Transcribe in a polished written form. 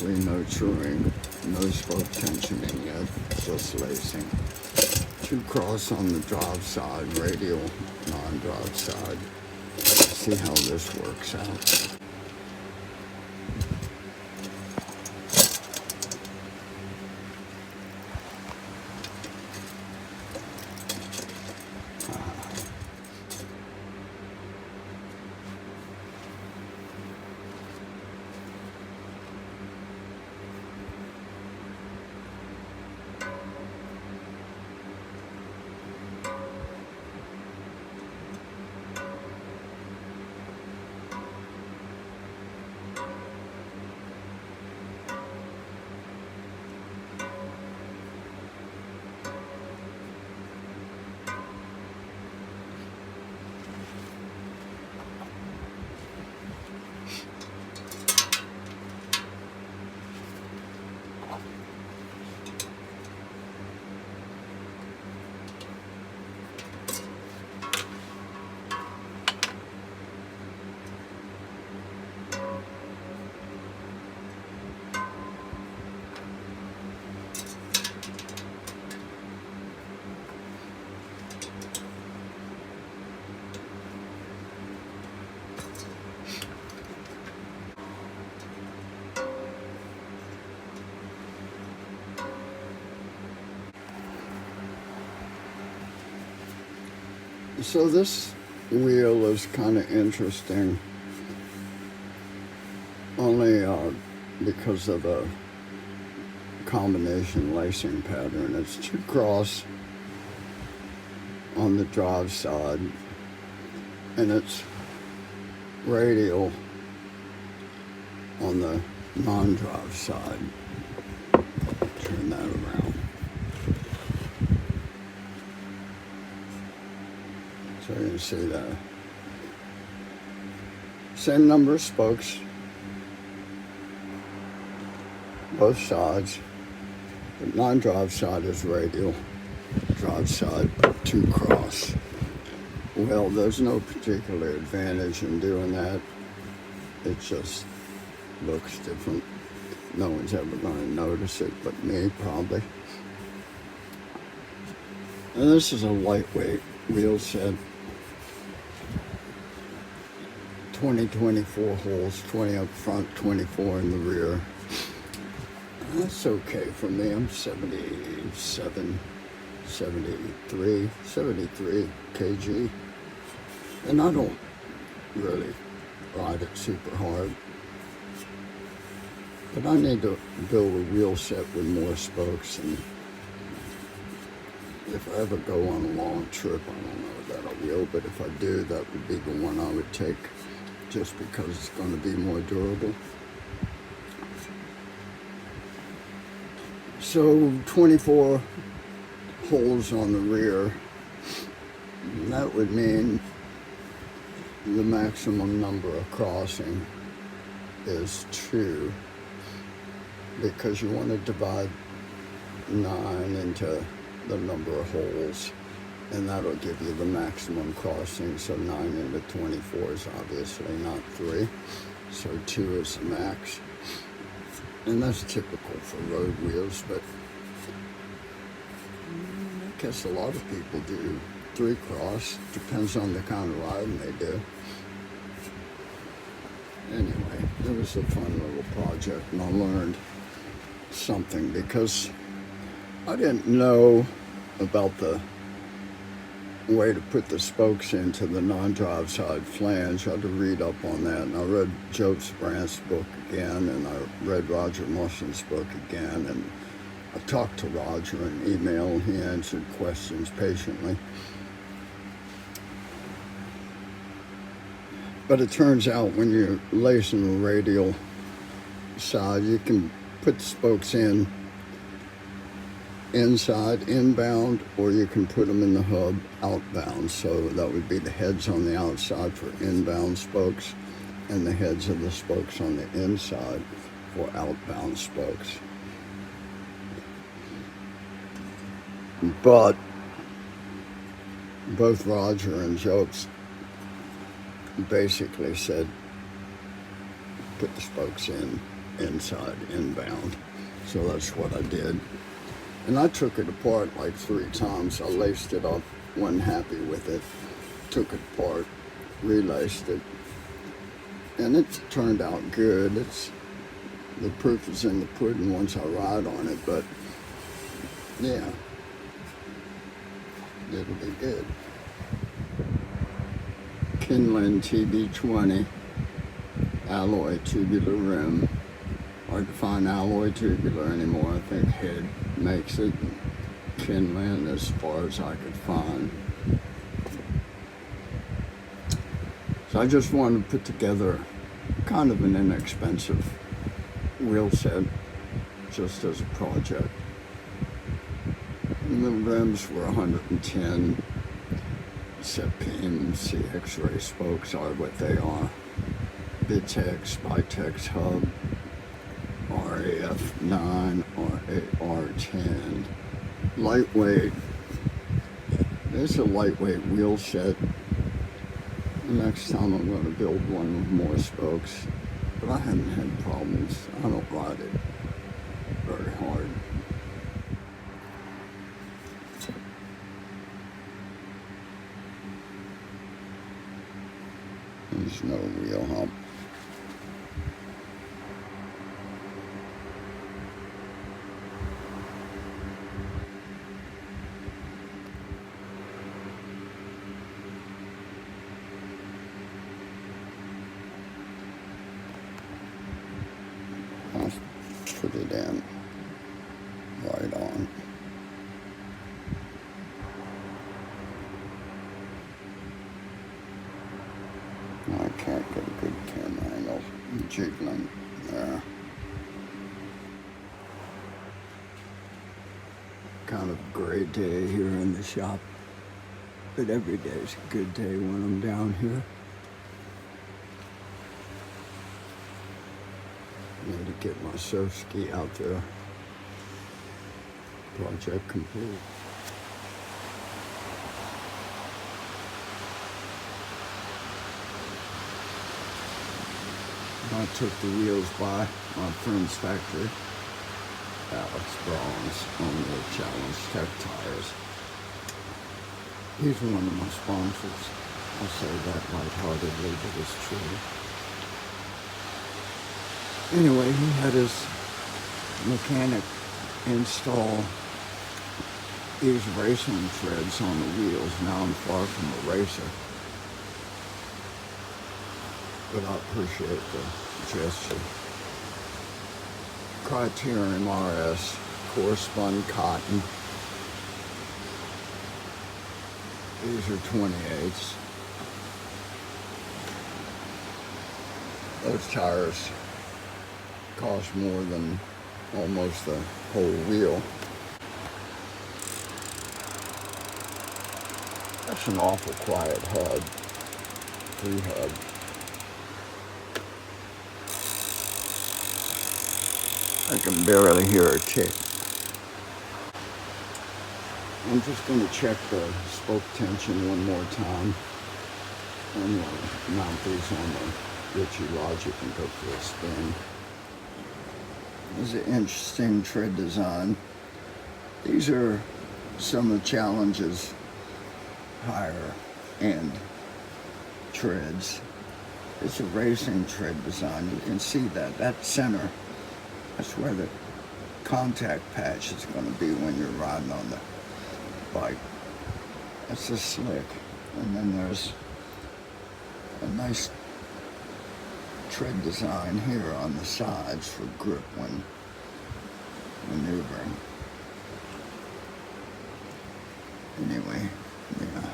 obviously no truing, no spoke tensioning yet, just lacing. 2 cross on the drive side, radial, non-drive side. See how this works out. So this wheel is kind of interesting, only because of the combination lacing pattern. It's 2 cross on the drive side, and it's radial on the non-drive side. Turn that around. So you can see that. Same number of spokes, both sides. The non-drive side is radial, drive side 2 cross. Well, there's no particular advantage in doing that. It just looks different. No one's ever going to notice it but me, probably. And this is a lightweight Wheelset. 24 holes, 20 up front, 24 in the rear. That's okay for me. I'm 73 kg. And I don't really ride it super hard. But I need to build a Wheelset with more spokes, and if I ever go on a long trip, I don't know that I will, but if I do, that would be the one I would take, just because it's going to be more durable. So 24 holes on the rear, and that would mean the maximum number of crossing is 2, because you want to divide 9 into the number of holes, and that'll give you the maximum crossing. So 9 into 24 is obviously not 3, so 2 is the max. And that's typical for road wheels, but I guess a lot of people do 3 cross, depends on the kind of riding they do. Anyway, it was a fun little project, and I learned something, because I didn't know about the way to put the spokes into the non-drive side flange. I had to read up on that, and I read Alex Brauns' book again, and I read Roger Muslin's book again, and I talked to Roger in email, and he answered questions patiently. But it turns out when you're lacing the radial side, you can put the spokes in inside, inbound, or you can put them in the hub outbound. So that would be the heads on the outside for inbound spokes, and the heads of the spokes on the inside for outbound spokes. But both Roger and Jobs basically said put the spokes in inside, inbound. So that's what I did. And I took it apart like 3 times. I laced it up, wasn't happy with it, took it apart, relaced it, and it turned out good. The proof is in the pudding once I ride on it, but yeah, it'll be good. Kinlin TB20 alloy tubular rim. Hard to find alloy tubular anymore. I think HED makes it. Kinlin, as far as I could find. So I just wanted to put together kind of an inexpensive wheel set, just as a project. And the rims were 110. Sapim CXray spokes are what they are. Bitex hub. RAF 9 or R10. Lightweight. It's a lightweight wheel set. The next time I'm going to build one with more spokes. But I haven't had problems. I don't ride it very hard. There's no wheel hump. I'll put it in right on. I can't get a good camera angle. I'm jiggling there. Kind of a great day here in the shop, but every day is a good day when I'm down here. Need to get my surf ski out there. Project complete. I took the wheels by my friend's factory, Alex Brauns, on the Challenge Tech Tires. He's one of my sponsors. I'll say that lightheartedly, but it's true. Anyway, he had his mechanic install these racing treads on the wheels. Now I'm far from a racer, but I appreciate the gesture. Criterion RS, core spun cotton. These are 28s. Those tires cost more than almost the whole wheel. That's an awful quiet hub, free hub. I can barely hear a tick. I'm just going to check the spoke tension one more time. I'm going to mount these on the Ritchie Logic and go for a spin. This is an interesting tread design. These are some of the Challenge's higher end treads. It's a racing tread design. You can see that center. That's where the contact patch is going to be when you're riding on the bike. That's just slick. And then there's a nice tread design here on the sides for grip when maneuvering. Anyway, yeah.